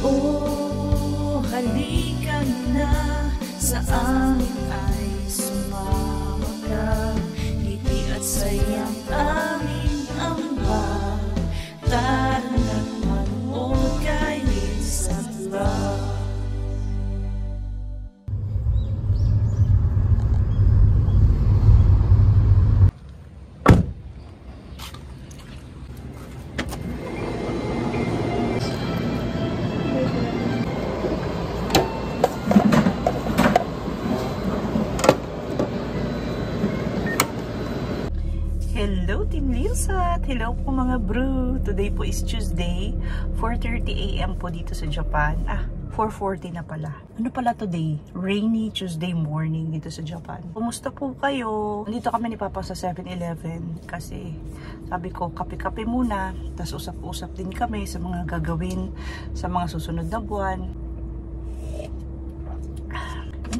Oh, halika na, sa amin ay sumama ka. Ngiti at sayang aming ambag. Tara na't manood kay Lisa Vlog. Hello Team Lilsat! Hello po mga bro! Today po is Tuesday, 4:30 AM po dito sa Japan. 4:40 na pala. Ano pala today? Rainy Tuesday morning dito sa Japan. Kumusta po kayo? Nandito kami ni Papa sa 7-Eleven kasi sabi ko kape-kape muna, tas usap-usap din kami sa mga gagawin sa mga susunod na buwan.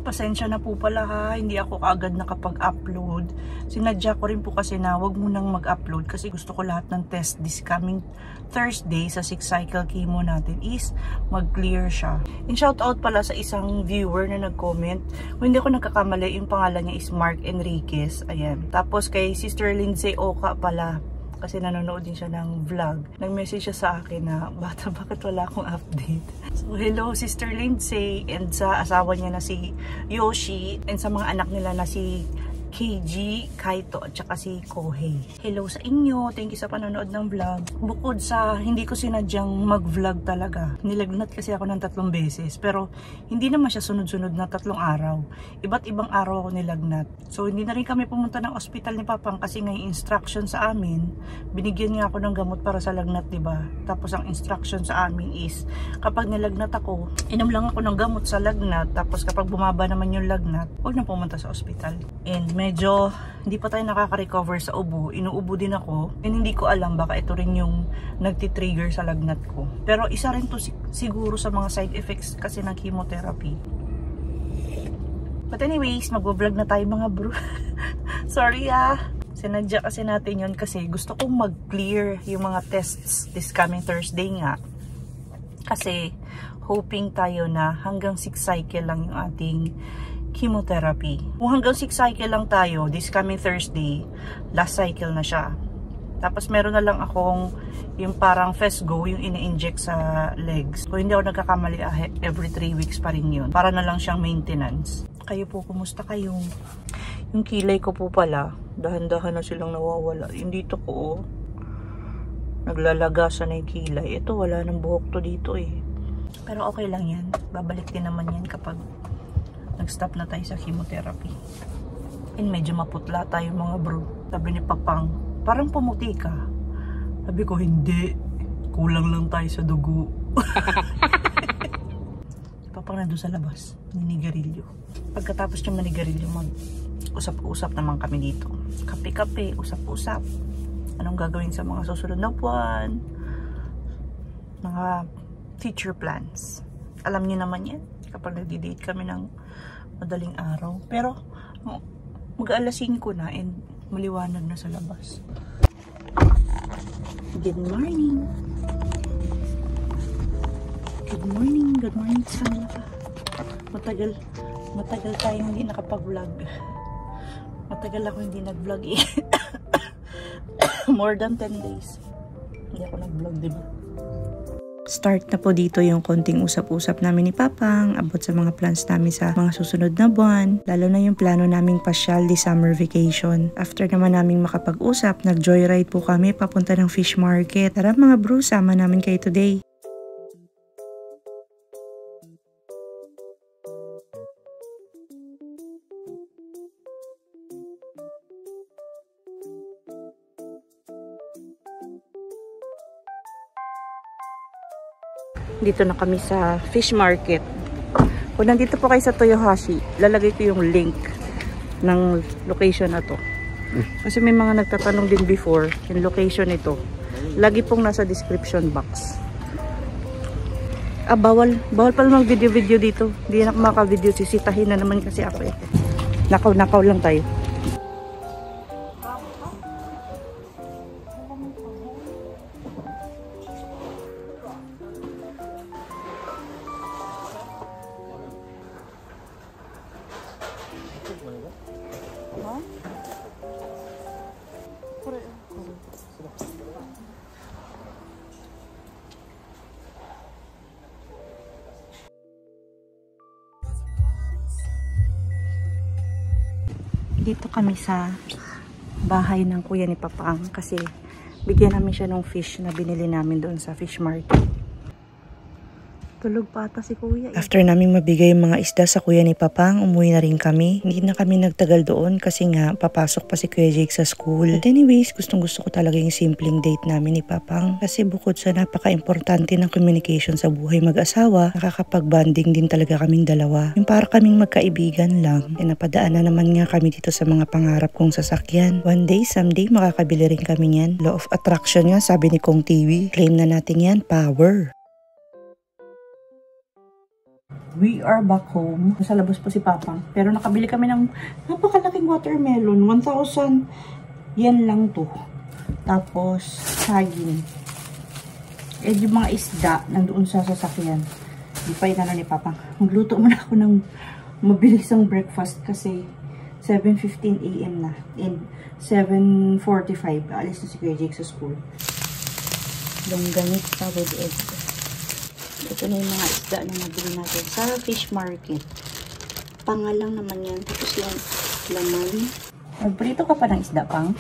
Pasensya na po pala ha, hindi ako kaagad nakapag-upload. Sinadya ko rin po kasi na wag munang mag-upload kasi gusto ko lahat ng test this coming Thursday sa 6 cycle chemo natin is mag-clear siya. And shout out pala sa isang viewer na nag-comment. Kung hindi ako nagkakamali, yung pangalan niya is Mark Enriquez. Ayan. Tapos kay Sister Lindsay Oka pala, kasi nanonood din siya ng vlog. Nag-message siya sa akin na, bakit wala akong update? So, hello Sister Lindsay, and sa asawa niya na si Yoshi, and sa mga anak nila na si KG, Kaito, at saka si Kohei. Hello sa inyo. Thank you sa panonood ng vlog. Bukod sa hindi ko sinadyang mag-vlog talaga, nilagnat kasi ako ng 3 beses. Pero hindi naman siya sunod-sunod na 3 araw. Iba't ibang araw ako nilagnat. So hindi na rin kami pumunta ng ospital ni Papang kasi nga yung instruction sa amin, binigyan nga ako ng gamot para sa lagnat, diba? Tapos ang instruction sa amin is, kapag nilagnat ako, inom lang ako ng gamot sa lagnat. Tapos kapag bumaba naman yung lagnat, huwag na pumunta sa ospital. And medyo hindi pa tayo nakaka-recover sa ubo. Inuubo din ako. And hindi ko alam baka ito rin yung nagtitrigger sa lagnat ko. Pero isa rin to siguro sa mga side effects kasi ng chemotherapy. But anyways, mag-vlog na tayo mga bro. Sorry sinadya kasi natin yun kasi gusto kong mag-clear yung mga tests this coming Thursday nga. Kasi hoping tayo na hanggang 6 cycle lang yung ating chemotherapy. Kung hanggang 6 cycle lang tayo, this coming Thursday, last cycle na siya. Tapos meron na lang akong yung parang Fesgo, yung ina-inject sa legs. Kung hindi ako nagkakamali, every 3 weeks pa rin yun. Para na lang siyang maintenance. Kayo po, kumusta kayo? Yung kilay ko po pala, dahan-dahan na silang nawawala. Yung dito ko, naglalagasan na yung kilay. Ito, wala ng buhok to dito eh. Pero okay lang yan. Babalik din naman yan kapag nag-stop na tayo sa chemotherapy. And medyo maputla tayo mga bro. Sabi ni Papang, parang pumuti ka. Sabi ko, hindi. Kulang lang tayo sa dugo. Papang nandun sa labas. Ninigarilyo. Pagkatapos niya manigarilyo, mag-usap-usap naman kami dito. Kape-kape, usap-usap. Anong gagawin sa mga susunod na buwan. Mga future plans. Alam niyo naman yan. Kapag nag-date kami ng madaling araw. Pero mag-alas 5 na and maliwanag na sa labas. Good morning. Good morning. Good morning sa mga. Matagal tayong hindi nakapag-vlog. Matagal ako hindi nag-vlog eh. More than 10 days. Hindi ako nag-vlog, diba? Start na po dito yung konting usap-usap namin ni Papang about sa mga plans namin sa mga susunod na buwan, lalo na yung plano naming pasyal di summer vacation. After naman naming makapag-usap, nag-joyride po kami papunta ng fish market. Tara mga bro, sama namin kayo today. Dito na kami sa fish market. Kung nandito po kayo sa Toyohashi, lalagay ko yung link ng location na to. Kasi may mga nagtatanong din before, yung location ito. Lagi pong nasa description box. Bawal pala mag-video-video dito. Hindi na maka-video, sisitahin na naman kasi ako eh. Nakaw lang tayo. Dito kami sa bahay ng kuya ni Papang kasi bigyan namin siya ng fish na binili namin doon sa fish market. Tulog pa ata si kuya. After namin mabigay yung mga isda sa kuya ni Papang, umuwi na rin kami. Hindi na kami nagtagal doon kasi nga papasok pa si Kuya Jake sa school. But anyways, gustong gusto ko talaga yung simpleng date namin ni Papang. Kasi bukod sa napaka-importante ng communication sa buhay mag-asawa, nakakapag-bonding din talaga kaming dalawa. Yung para kaming magkaibigan lang. E napadaan na naman nga kami dito sa mga pangarap kong sasakyan. One day, someday, makakabili rin kami yan. Law of attraction nga, sabi ni Kong TV. Claim na natin yan, power. We are back home. Sa labas po si Papang. Pero nakabili kami ng napakalaking watermelon. 1,000 yen lang to. Tapos, saging. Eh, yung mga isda nandoon sa sasakyan. Di pa inano ni Papang. Magluto muna ako ng mabilisang breakfast kasi 7:15 AM na. And 7:45. Alis na si Kuya Jake sa school. Longganit pa with egg. Ito na yung mga isda na nabili natin sa fish market. Pangalang naman yan. Tapos yung laman. Magprito ka pa ng isda, Pang.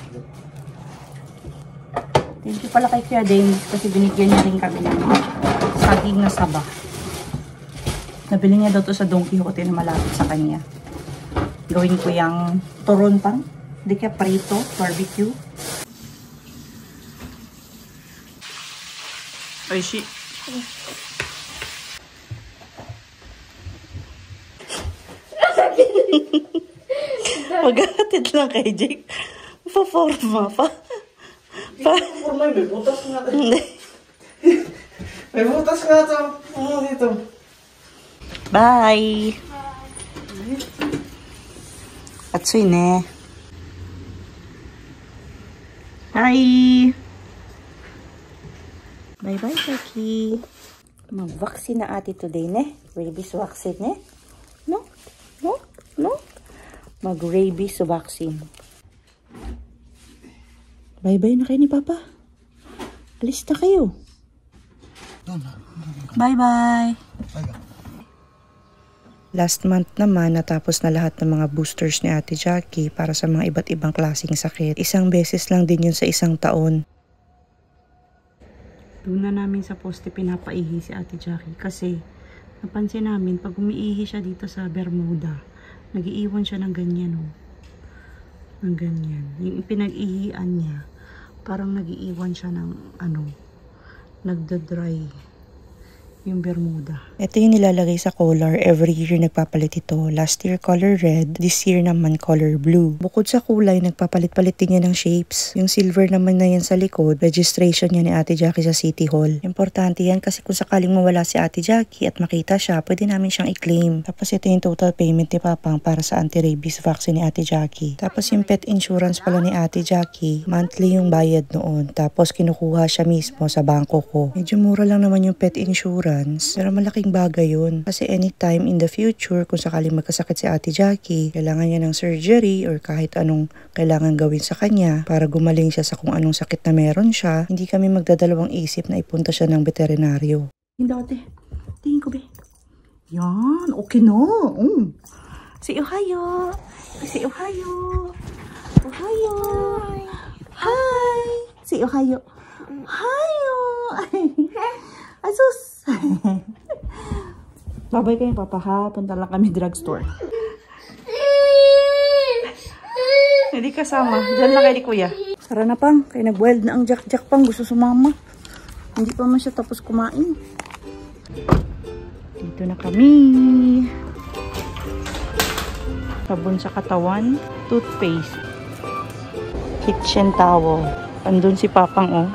Thank you pala kay Kuya Dennis kasi binigyan niya rin kami ng saging na saba. Nabili niya daw to sa Don Quijote na malapit sa kanya. Gawin ko yung turon, Pang. Hindi kaya prito, barbecue. Ay, shit. Maghatid lang kay Jake. Pa-forma pa. Forma, may butas nga. May butas nga ito. Dito. Bye! Atsui ne. Bye! Bye-bye, Jackie. Mag-vaccine na ate today, ne? Rabies vaccine, ne? No? No? No? Mag-rabies vaccine. Bye-bye na kayo ni Papa. Alis na kayo. Bye-bye. Last month naman, natapos na lahat ng mga boosters ni Ate Jackie para sa mga iba't ibang klaseng sakit. Isang beses lang din yun sa isang taon. Doon na namin sa poste pinapaihi si Ate Jackie kasi napansin namin pag umiihi siya dito sa Bermuda, nag-iiwan siya ng ganyan, oh. Ng ganyan. Yung pinag-ihian niya, parang nag-iiwan siya ng, nagda-dry yung Bermuda. Ito yung nilalagay sa collar. Every year nagpapalit ito. Last year color red. This year naman color blue. Bukod sa kulay, nagpapalit-palit din yan ng shapes. Yung silver naman na yan sa likod, registration niya ni Ate Jackie sa City Hall. Importante yan kasi kung sakaling mawala si Ate Jackie at makita siya, pwede namin siyang i-claim. Tapos ito yung total payment ni Papang para sa anti-rabies vaccine ni Ate Jackie. Tapos yung pet insurance pala ni Ate Jackie, monthly yung bayad noon. Tapos kinukuha siya mismo sa bangko ko. Medyo mura lang naman yung pet insurance. Pero malaking bagay yun. Kasi anytime in the future, kung sakaling magkasakit si Ate Jackie, kailangan niya ng surgery or kahit anong kailangan gawin sa kanya para gumaling siya sa kung anong sakit na meron siya, hindi kami magdadalawang isip na ipunta siya ng veterinaryo. Hindi ate. Tingin ko be. Yan. Okay na. Si Ohio. Si Ohio. Ohio. Hi. Si Ohio. Ohio. Asus. Babay kayo, Papa, ha? Punta lang kami drugstore. Hindi kasama. Diyan na kayo ni Kuya. Tara na, Pang. Kaya nag-wild na ang Jack-Jack, Pang. Gusto sumama. Hindi pa man siya tapos kumain. Dito na kami. Sabon sa katawan. Toothpaste. Kitchen towel. Andun si Papang, oh.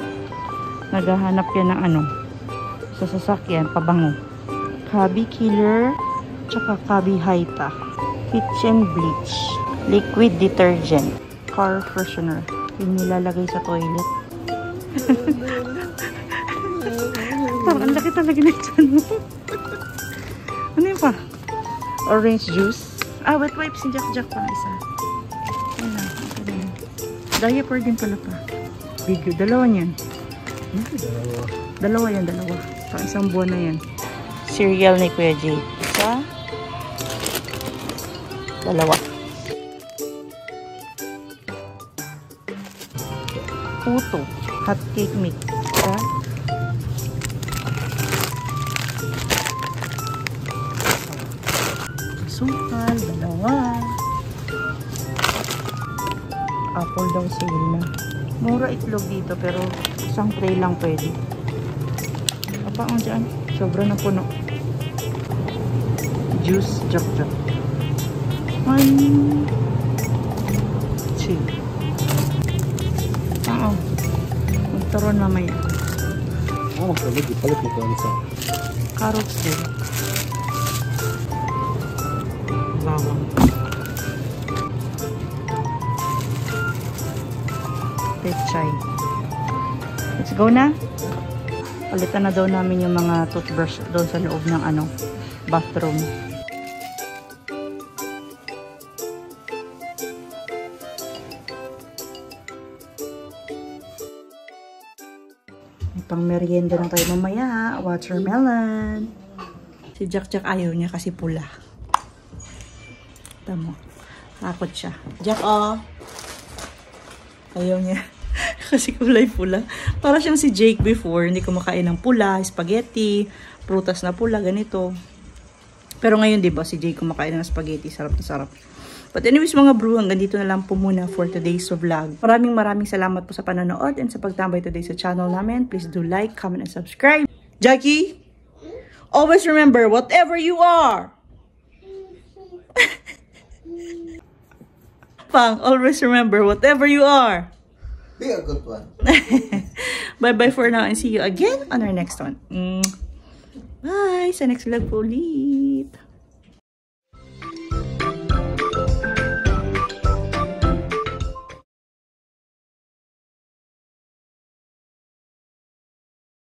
Naghahanap yan ng sa sasakyan, pabango. Kabi killer, tsaka kabi haita. Kitchen bleach. Liquid detergent. Car freshener. Yung nilalagay sa toilet. Parang ang laki talaga na dyan mo. Ano yun pa? Orange juice. Wet wipes si Jack-Jack pang isa. Yan na. Okay. Diaper din pala pa. Bigyo. Dalawa niyan. Dalawa yan, dalawa. Pang isang buwan na yan. Cereal ni Kuya Jake. Isa. Dalawa. puto. Hot cake mix. Diba? Sukal, dalawa. Apple daw sale na. Mura itlog dito pero isang tray lang pwede. Apa ang dyan? Sobra na puno. Juice, jok-jok. 1, 2. Oo. Magtaroon mamaya. Palit mo ko isa. Carrots din. Bawang. Pechay. Let's go na. Palitan na daw namin yung mga toothbrush doon sa loob ng bathroom. May pang merienda lang tayo mamaya. Watermelon. Si Jack ayaw niya kasi pula. Tama. Takot siya. Jack, ayaw niya. Kasi kulay pula. Para siyang si Jake before. Hindi kumakain ng pula, spaghetti, prutas na pula, ganito. Pero ngayon, diba, si Jake kumakain ng spaghetti. Sarap na sarap. But anyways, mga bro, hanggang dito na lang po muna for today's vlog. Maraming salamat po sa panonood and sa pagtambay today sa channel namin. Please do like, comment, and subscribe. Jackie, always remember, whatever you are. Pang, always remember, whatever you are. Be a good one. Bye-bye for now and see you again on our next one. Bye! Sa next vlog po ulit.